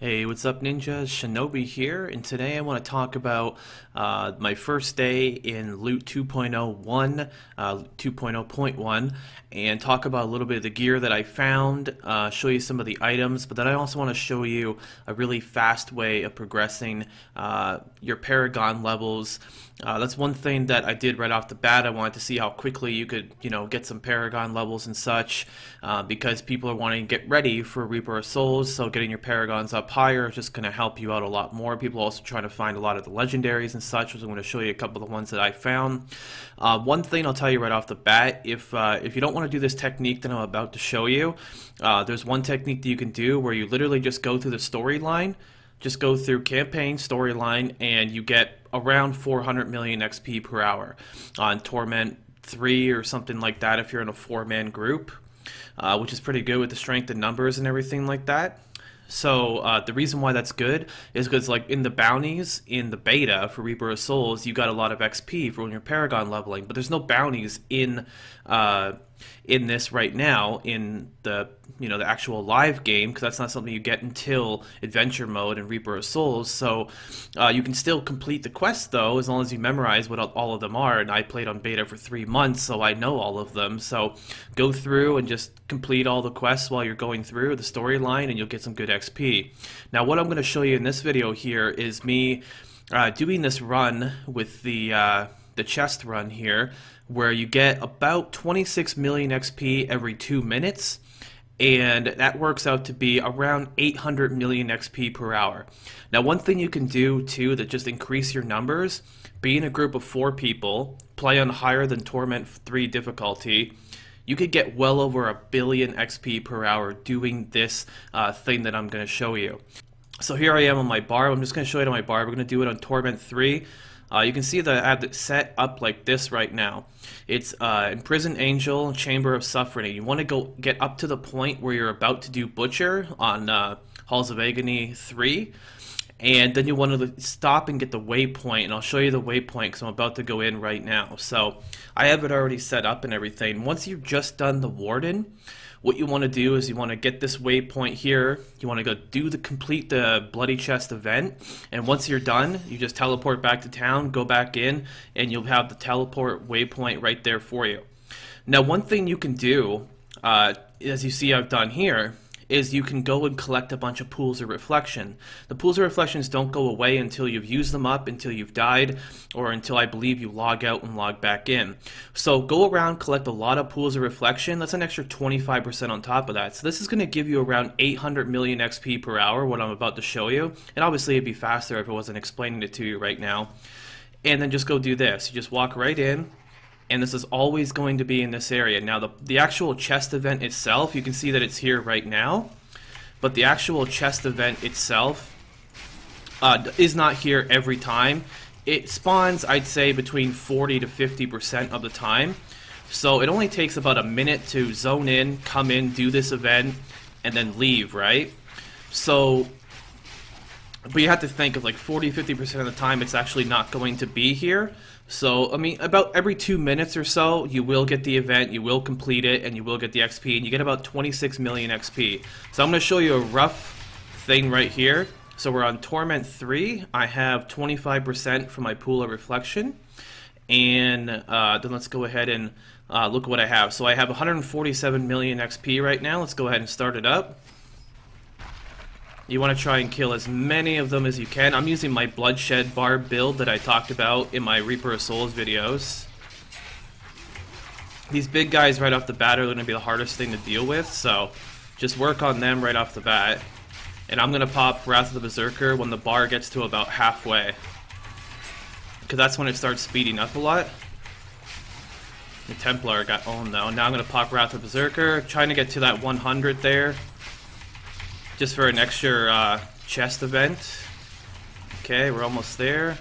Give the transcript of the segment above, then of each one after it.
Hey, what's up ninjas? Shinobi here, and today I want to talk about my first day in Loot 2.01, 2.0.1, and talk about a little bit of the gear that I found, show you some of the items, but then I also want to show you a really fast way of progressing your Paragon levels. That's one thing that I did right off the bat. I wanted to see how quickly you could, get some Paragon levels and such, because people are wanting to get ready for Reaper of Souls, so getting your Paragons up higher is just going to help you out a lot more. People are also trying to find a lot of the legendaries and such, so I'm going to show you a couple of the ones that I found. One thing I'll tell you right off the bat, if you don't want to do this technique that I'm about to show you, there's one technique that you can do where you literally just go through the storyline. Just go through campaign storyline and you get around 400 million XP per hour on Torment 3 or something like that if you're in a 4-man group, which is pretty good with the strength and numbers and everything like that. So the reason why that's good is because, like, in the bounties in the beta for Reaper of Souls, you got a lot of XP for when you're Paragon leveling, but there's no bounties in this right now in the the actual live game, because that's not something you get until adventure mode and Reaper of Souls. So you can still complete the quest though, as long as you memorize what all of them are, and I played on beta for 3 months, so I know all of them. So go through and just complete all the quests while you're going through the storyline and you'll get some good XP. Now what I'm going to show you in this video here is me doing this run with the chest run here, where you get about 26 million XP every 2 minutes, and that works out to be around 800 million XP per hour. Now one thing you can do too that just increase your numbers, be in a group of 4 people, play on higher than Torment 3 difficulty, you could get well over 1 billion XP per hour doing this thing that I'm going to show you. So here I am on my bar. I'm just going to show you on my bar. We're going to do it on Torment 3. You can see that I have it set up like this right now. It's Imprisoned Angel, Chamber of Suffering. You want to get up to the point where you're about to do Butcher on Halls of Agony 3. And then you want to stop and get the waypoint, and I'll show you the waypoint because I'm about to go in right now. So I have it already set up and everything. Once you've just done the Warden, what you want to do is you want to get this waypoint here. You want to go complete the Bloody Chest event, and once you're done, you just teleport back to town, go back in, and you'll have the teleport waypoint right there for you. Now one thing you can do, as you see I've done here, is you can go and collect a bunch of pools of reflection. The pools of reflections don't go away until you've used them up, until you've died, or until I believe you log out and log back in. So go around, collect a lot of pools of reflection. That's an extra 25% on top of that. So this is going to give you around 800 million XP per hour, what I'm about to show you. And obviously it'd be faster if I wasn't explaining it to you right now. And then just go do this. You just walk right in. And this is always going to be in this area. Now the actual chest event itself, you can see that it's here right now, but the actual chest event itself is not here every time. It spawns, I'd say, between 40 to 50% of the time. So it only takes about a minute to zone in, come in, do this event, and then leave, right? So, but you have to think of like 40-50% of the time it's actually not going to be here. So, I mean, about every 2 minutes or so, you will get the event, you will complete it, and you will get the XP, and you get about 26 million XP. So I'm going to show you a rough thing right here. So we're on Torment 3. I have 25% for my pool of reflection. And then let's go ahead and look what I have. So I have 147 million XP right now. Let's go ahead and start it up. You want to try and kill as many of them as you can. I'm using my Bloodshed Barb build that I talked about in my Reaper of Souls videos. These big guys right off the bat are going to be the hardest thing to deal with, so just work on them right off the bat. And I'm going to pop Wrath of the Berserker when the bar gets to about halfway, because that's when it starts speeding up a lot. The Templar got owned though. Now I'm going to pop Wrath of the Berserker, trying to get to that 100 there, just for an extra chest event. Okay, we're almost there.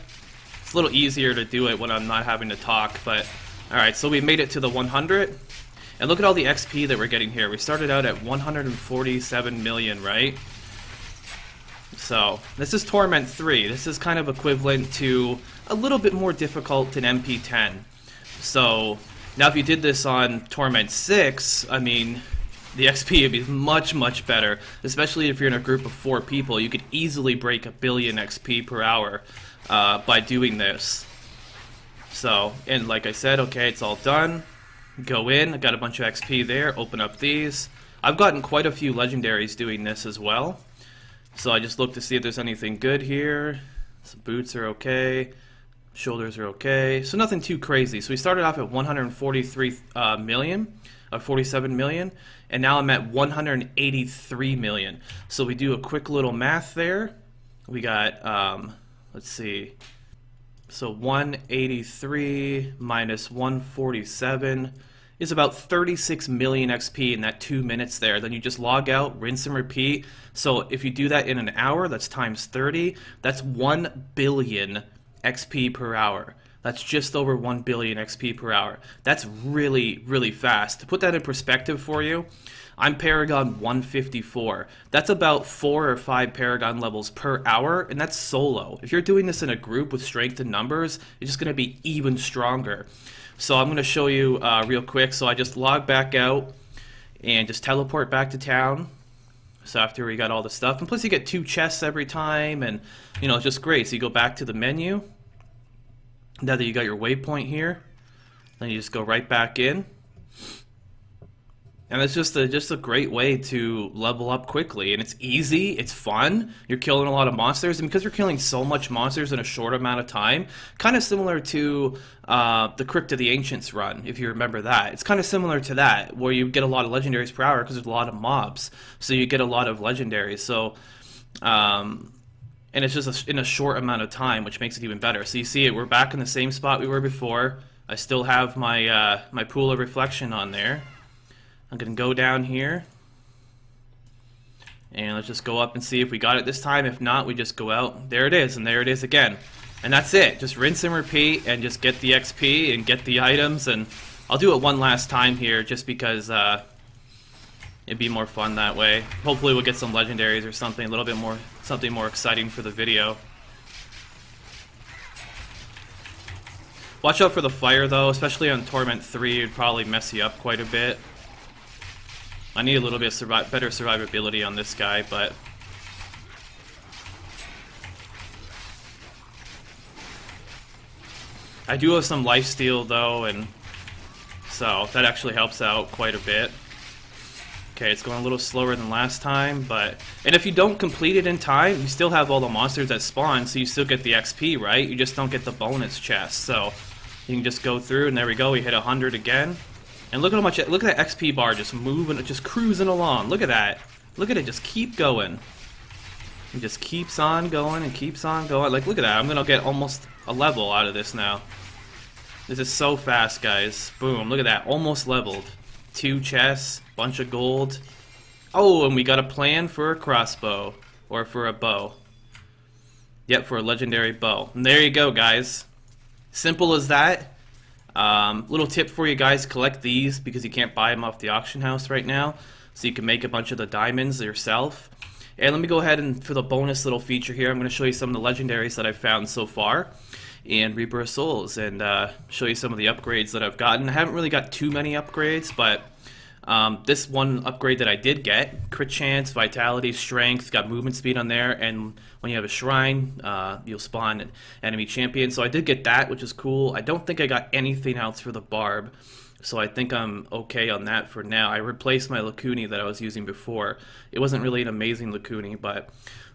It's a little easier to do it when I'm not having to talk, but alright, so we made it to the 100. And look at all the XP that we're getting here. We started out at 147 million, right? So, this is Torment 3. This is kind of equivalent to a little bit more difficult than MP10. So, now if you did this on Torment 6, I mean, The XP would be much, much better, especially if you're in a group of 4 people. You could easily break 1 billion XP per hour by doing this. So, and like I said, okay, it's all done. Go in, I got a bunch of XP there, open up these. I've gotten quite a few legendaries doing this as well. So I just look to see if there's anything good here. Some boots are okay. Shoulders are okay. So nothing too crazy. So we started off at 143 million. 47 million, and now I'm at 183 million. So we do a quick little math there. We got, let's see, so 183 minus 147 is about 36 million XP in that 2 minutes there. Then you just log out, rinse and repeat. So if you do that in an hour, that's times 30. That's 1 billion XP per hour. That's just over 1 billion XP per hour. That's really, really fast. To put that in perspective for you, I'm Paragon 154. That's about 4 or 5 Paragon levels per hour, and that's solo. If you're doing this in a group with strength in numbers, it's just going to be even stronger. So I'm going to show you real quick. So I just log back out and just teleport back to town. So after we got all the stuff, and plus you get 2 chests every time, and you know, it's just great. So you go back to the menu. Now that you got your waypoint here, then you just go right back in, and it's just a great way to level up quickly. And it's easy, it's fun. You're killing a lot of monsters, and because you're killing so much monsters in a short amount of time, kind of similar to the Crypt of the Ancients run, if you remember that. It's kind of similar to that, where you get a lot of legendaries per hour because there's a lot of mobs, so you get a lot of legendaries. So. And it's just in a short amount of time, which makes it even better. So you see it, we're back in the same spot we were before. I still have my my pool of reflection on there. I'm gonna go down here, and let's just go up and see if we got it this time. If not, we just go out. There it is, and there it is again. And that's it. Just rinse and repeat, and just get the XP and get the items. And I'll do it one last time here, just because it'd be more fun that way. Hopefully we'll get some legendaries or something, a little bit more, something more exciting for the video. Watch out for the fire though, especially on Torment 3, it'd probably mess you up quite a bit. I need a little bit of better survivability on this guy, but... I do have some lifesteal though, and so that actually helps out quite a bit. Okay, it's going a little slower than last time, but... And if you don't complete it in time, you still have all the monsters that spawn, so you still get the XP, right? You just don't get the bonus chest, so... You can just go through, and there we go, we hit 100 again. And look at how much... Look at that XP bar just moving, just cruising along. Look at that. Look at it, just keep going. It just keeps on going and keeps on going. Like, look at that, I'm gonna get almost a level out of this now. This is so fast, guys. Boom, look at that, almost leveled. 2 chests, bunch of gold. Oh, and we got a plan for a crossbow. Or for a bow. Yep, for a legendary bow. And there you go, guys. Simple as that. Little tip for you guys, collect these because you can't buy them off the auction house right now. So you can make a bunch of the diamonds yourself. And let me go ahead and for the bonus little feature here, I'm going to show you some of the legendaries that I've found so far in Reaper of Souls, and show you some of the upgrades that I've gotten. I haven't really got too many upgrades, but this one upgrade that I did get, crit chance, vitality, strength, got movement speed on there, and when you have a shrine, you'll spawn an enemy champion. So I did get that, which is cool. I don't think I got anything else for the barb, so I think I'm okay on that for now. I replaced my Lakuni that I was using before. It wasn't really an amazing Lakuni, but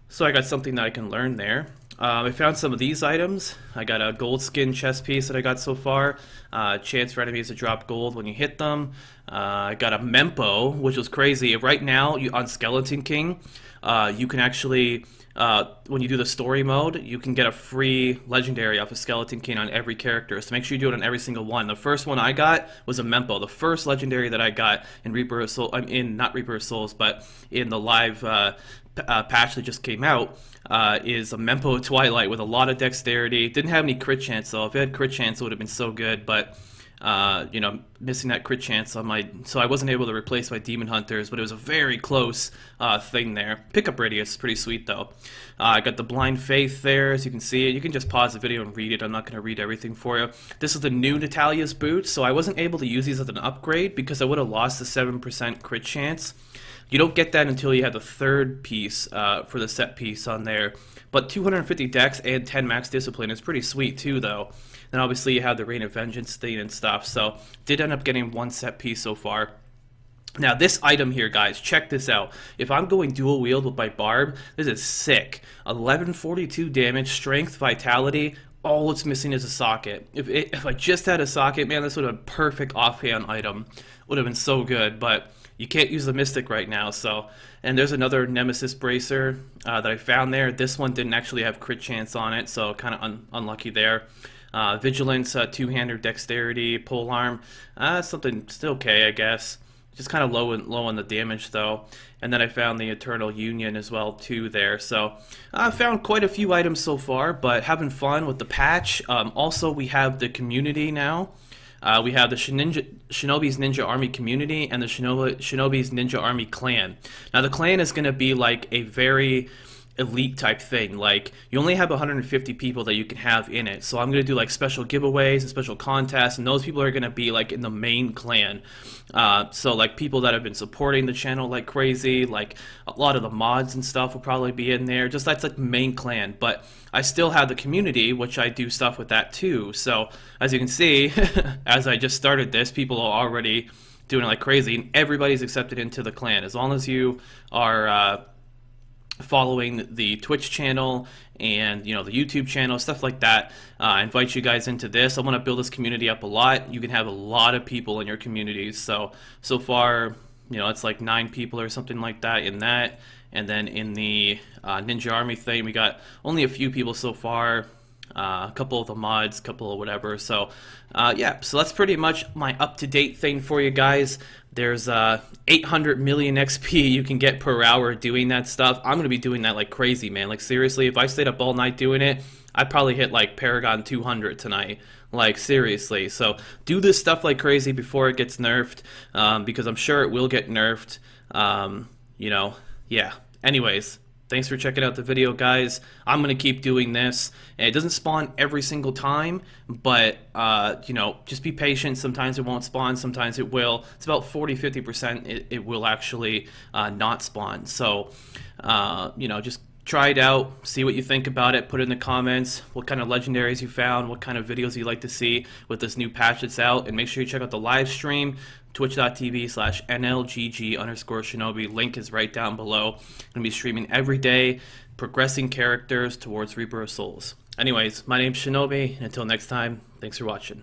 so I got something that I can learn there. I found some of these items. I got a gold skin chest piece that I got so far. Chance for enemies to drop gold when you hit them. I got a Mempo, which was crazy. Right now, on Skeleton King, you can actually, when you do the story mode, you can get a free legendary off of Skeleton King on every character. So make sure you do it on every single one. The first one I got was a Mempo. The first legendary that I got in Reaper of Souls, not Reaper of Souls, but in the live patch that just came out, is a Mempo Twilight with a lot of dexterity. Didn't have any crit chance though. If it had crit chance, it would have been so good. But you know, missing that crit chance on my, so I wasn't able to replace my demon hunters, but it was a very close thing there. Pickup radius, pretty sweet though. I got the blind faith there, as you can see. You can just pause the video and read it. I'm not going to read everything for you. This is the new Natalia's boots, so I wasn't able to use these as an upgrade because I would have lost the 7% crit chance. You don't get that until you have the third piece for the set piece on there. But 250 dex and 10 max discipline is pretty sweet too, though. Then obviously you have the Rain of Vengeance thing and stuff. So did end up getting one set piece so far. Now this item here, guys, check this out. If I'm going dual wield with my barb, this is sick. 1142 damage, strength, vitality. All it's missing is a socket. If I just had a socket, man, this would have been a perfect offhand item. Would have been so good, but you can't use the Mystic right now. So, and there's another Nemesis Bracer that I found there. This one didn't actually have crit chance on it, so kind of unlucky there. Vigilance, two-hander, dexterity, polearm, something still okay, I guess. Just kind of low on the damage though. And then I found the Eternal Union as well too there. So I found quite a few items so far, but having fun with the patch. Also, we have the community now. We have the Shinobi's Ninja Army community and the Shinobi's Ninja Army clan. Now the clan is going to be like a very elite type thing. Like, you only have 150 people that you can have in it, so I'm going to do like special giveaways and special contests, and those people are going to be like in the main clan. So like people that have been supporting the channel like crazy, like a lot of the mods and stuff will probably be in there. Just that's like main clan, but I still have the community, which I do stuff with that too. So as you can see, as I just started this, people are already doing it like crazy, and everybody's accepted into the clan as long as you are following the Twitch channel and, you know, the YouTube channel, stuff like that. I invite you guys into this. I want to build this community up a lot. You can have a lot of people in your communities. So far, you know, it's like 9 people or something like that in that. And then in the Ninja Army thing, we got only a few people so far. A couple of the mods, couple of whatever. So yeah, so that's pretty much my up-to-date thing for you guys. There's 800 million XP you can get per hour doing that stuff. I'm gonna be doing that like crazy, man. Like seriously, if I stayed up all night doing it, I'd probably hit like Paragon 200 tonight. Like seriously. So do this stuff like crazy before it gets nerfed, because I'm sure it will get nerfed. You know, yeah. Anyways, thanks for checking out the video, guys. I'm going to keep doing this. And it doesn't spawn every single time, but, you know, just be patient. Sometimes it won't spawn, sometimes it will. It's about 40–50% it will actually not spawn. So, you know, just try it out, see what you think about it, put it in the comments, what kind of legendaries you found, what kind of videos you'd like to see with this new patch that's out, and make sure you check out the live stream, twitch.tv/NLGG_Shinobi. Link is right down below. I'm going to be streaming every day, progressing characters towards Reaper of Souls. Anyways, my name's Shinobi, and until next time, thanks for watching.